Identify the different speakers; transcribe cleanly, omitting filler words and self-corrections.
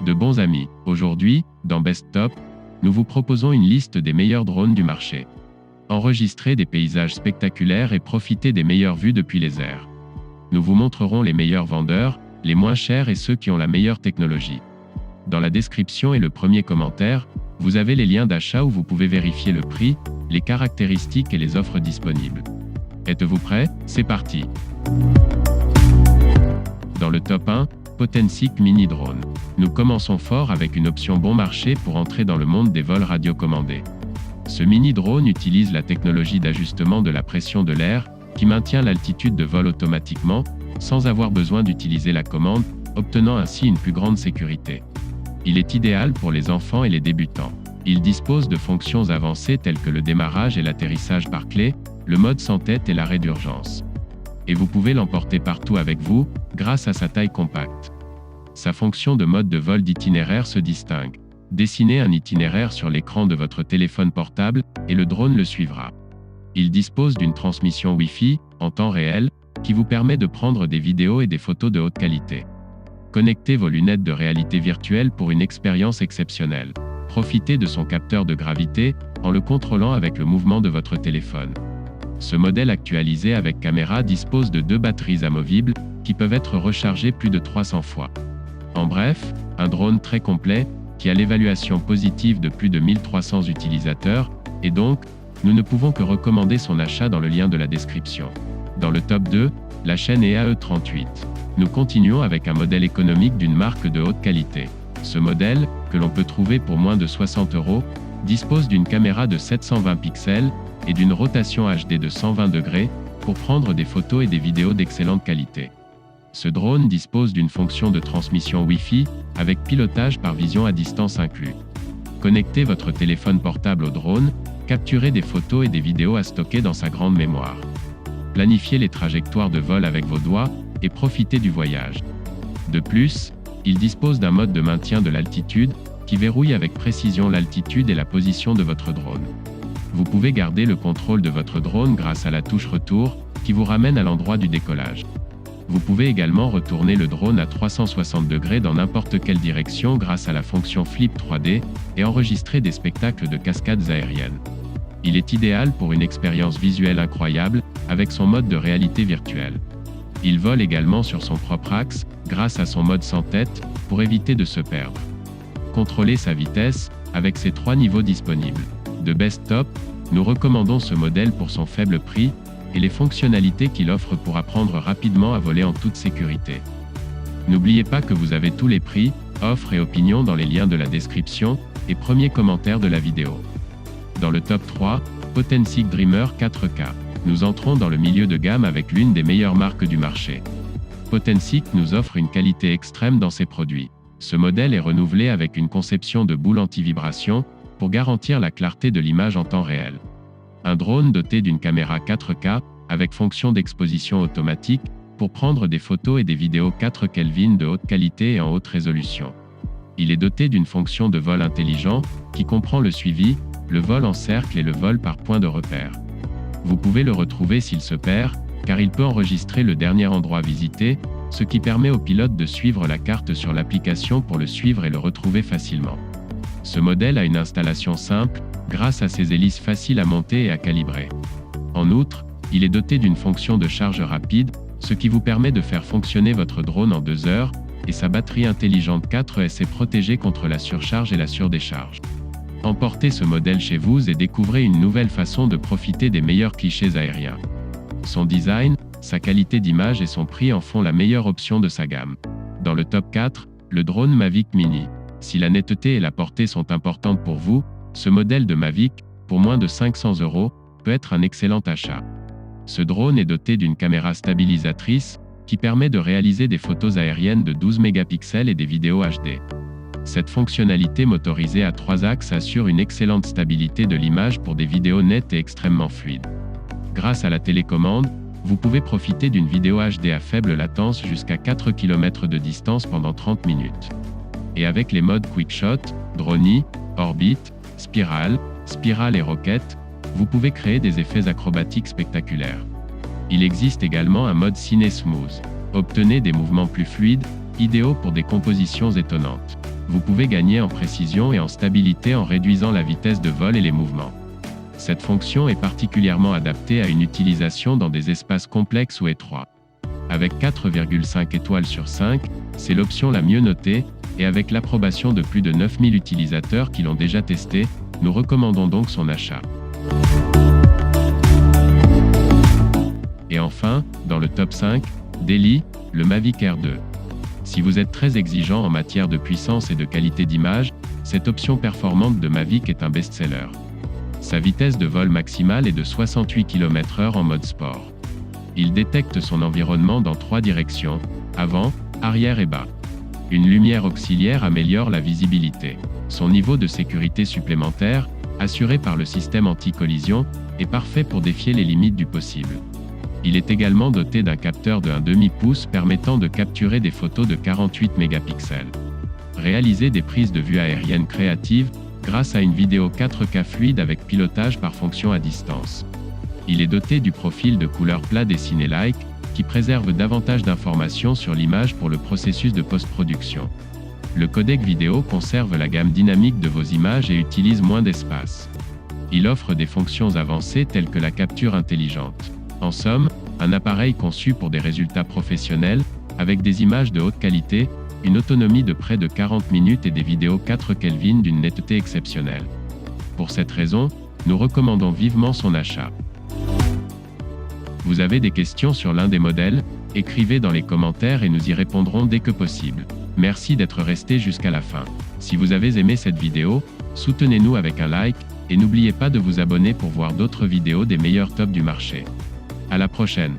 Speaker 1: de bons amis. Aujourd'hui, dans Best Top, nous vous proposons une liste des meilleurs drones du marché. Enregistrez des paysages spectaculaires et profitez des meilleures vues depuis les airs. Nous vous montrerons les meilleurs vendeurs, les moins chers et ceux qui ont la meilleure technologie. Dans la description et le premier commentaire, vous avez les liens d'achat où vous pouvez vérifier le prix, les caractéristiques et les offres disponibles. Êtes-vous prêts? C'est parti! Dans le top 1, Potensic Mini Drone. Nous commençons fort avec une option bon marché pour entrer dans le monde des vols radiocommandés. Ce mini drone utilise la technologie d'ajustement de la pression de l'air, qui maintient l'altitude de vol automatiquement, sans avoir besoin d'utiliser la commande, obtenant ainsi une plus grande sécurité. Il est idéal pour les enfants et les débutants. Il dispose de fonctions avancées telles que le démarrage et l'atterrissage par clé, le mode sans tête et l'arrêt d'urgence. Et vous pouvez l'emporter partout avec vous, grâce à sa taille compacte. Sa fonction de mode de vol d'itinéraire se distingue. Dessinez un itinéraire sur l'écran de votre téléphone portable, et le drone le suivra. Il dispose d'une transmission Wi-Fi, en temps réel, qui vous permet de prendre des vidéos et des photos de haute qualité. Connectez vos lunettes de réalité virtuelle pour une expérience exceptionnelle. Profitez de son capteur de gravité, en le contrôlant avec le mouvement de votre téléphone. Ce modèle actualisé avec caméra dispose de 2 batteries amovibles, qui peuvent être rechargées plus de 300 fois. En bref, un drone très complet, qui a l'évaluation positive de plus de 1300 utilisateurs, et donc, nous ne pouvons que recommander son achat dans le lien de la description. Dans le top 2, la chaîne EAE38. Nous continuons avec un modèle économique d'une marque de haute qualité. Ce modèle, que l'on peut trouver pour moins de 60 €, dispose d'une caméra de 720 pixels et d'une rotation HD de 120 degrés pour prendre des photos et des vidéos d'excellente qualité. Ce drone dispose d'une fonction de transmission Wi-Fi avec pilotage par vision à distance inclus. Connectez votre téléphone portable au drone, capturez des photos et des vidéos à stocker dans sa grande mémoire. Planifiez les trajectoires de vol avec vos doigts et profitez du voyage. De plus, il dispose d'un mode de maintien de l'altitude qui verrouille avec précision l'altitude et la position de votre drone. Vous pouvez garder le contrôle de votre drone grâce à la touche retour qui vous ramène à l'endroit du décollage. Vous pouvez également retourner le drone à 360 degrés dans n'importe quelle direction grâce à la fonction Flip 3D et enregistrer des spectacles de cascades aériennes. Il est idéal pour une expérience visuelle incroyable avec son mode de réalité virtuelle. Il vole également sur son propre axe grâce à son mode sans tête pour éviter de se perdre. Contrôlez sa vitesse avec ses 3 niveaux disponibles. De Best Top, nous recommandons ce modèle pour son faible prix et les fonctionnalités qu'il offre pour apprendre rapidement à voler en toute sécurité. N'oubliez pas que vous avez tous les prix, offres et opinions dans les liens de la description et premier commentaire de la vidéo. Dans le top 3, Potensic Dreamer 4K. Nous entrons dans le milieu de gamme avec l'une des meilleures marques du marché. Potensic nous offre une qualité extrême dans ses produits. Ce modèle est renouvelé avec une conception de boule anti-vibration pour garantir la clarté de l'image en temps réel. Un drone doté d'une caméra 4K, avec fonction d'exposition automatique, pour prendre des photos et des vidéos 4 Kelvin de haute qualité et en haute résolution. Il est doté d'une fonction de vol intelligent, qui comprend le suivi, le vol en cercle et le vol par point de repère. Vous pouvez le retrouver s'il se perd, car il peut enregistrer le dernier endroit visité, ce qui permet au pilote de suivre la carte sur l'application pour le suivre et le retrouver facilement. Ce modèle a une installation simple, grâce à ses hélices faciles à monter et à calibrer. En outre, il est doté d'une fonction de charge rapide, ce qui vous permet de faire fonctionner votre drone en 2 heures, et sa batterie intelligente 4S est protégée contre la surcharge et la surdécharge. Emportez ce modèle chez vous et découvrez une nouvelle façon de profiter des meilleurs clichés aériens. Son design, sa qualité d'image et son prix en font la meilleure option de sa gamme. Dans le top 4, le drone Mavic Mini. Si la netteté et la portée sont importantes pour vous, ce modèle de Mavic, pour moins de 500 €, peut être un excellent achat. Ce drone est doté d'une caméra stabilisatrice, qui permet de réaliser des photos aériennes de 12 mégapixels et des vidéos HD. Cette fonctionnalité motorisée à 3 axes assure une excellente stabilité de l'image pour des vidéos nettes et extrêmement fluides. Grâce à la télécommande, vous pouvez profiter d'une vidéo HD à faible latence jusqu'à 4 km de distance pendant 30 minutes. Et avec les modes Quickshot, Drone, Orbit, Spirale et Rocket, vous pouvez créer des effets acrobatiques spectaculaires. Il existe également un mode Ciné Smooth. Obtenez des mouvements plus fluides, idéaux pour des compositions étonnantes. Vous pouvez gagner en précision et en stabilité en réduisant la vitesse de vol et les mouvements. Cette fonction est particulièrement adaptée à une utilisation dans des espaces complexes ou étroits. Avec 4,5 étoiles sur 5, c'est l'option la mieux notée, et avec l'approbation de plus de 9000 utilisateurs qui l'ont déjà testé, nous recommandons donc son achat. Et enfin, dans le top 5, Daily, le Mavic Air 2. Si vous êtes très exigeant en matière de puissance et de qualité d'image, cette option performante de Mavic est un best-seller. Sa vitesse de vol maximale est de 68 km/h en mode sport. Il détecte son environnement dans 3 directions, avant, arrière et bas. Une lumière auxiliaire améliore la visibilité. Son niveau de sécurité supplémentaire, assuré par le système anti-collision, est parfait pour défier les limites du possible. Il est également doté d'un capteur de 1/2 pouce permettant de capturer des photos de 48 mégapixels. Réaliser des prises de vue aériennes créatives, grâce à une vidéo 4K fluide avec pilotage par fonction à distance. Il est doté du profil de couleur plat dessiné-like, qui préserve davantage d'informations sur l'image pour le processus de post-production. Le codec vidéo conserve la gamme dynamique de vos images et utilise moins d'espace. Il offre des fonctions avancées telles que la capture intelligente. En somme, un appareil conçu pour des résultats professionnels, avec des images de haute qualité, une autonomie de près de 40 minutes et des vidéos 4 Kelvin d'une netteté exceptionnelle. Pour cette raison, nous recommandons vivement son achat. Vous avez des questions sur l'un des modèles? Écrivez dans les commentaires et nous y répondrons dès que possible. Merci d'être resté jusqu'à la fin. Si vous avez aimé cette vidéo, soutenez-nous avec un like, et n'oubliez pas de vous abonner pour voir d'autres vidéos des meilleurs tops du marché. À la prochaine!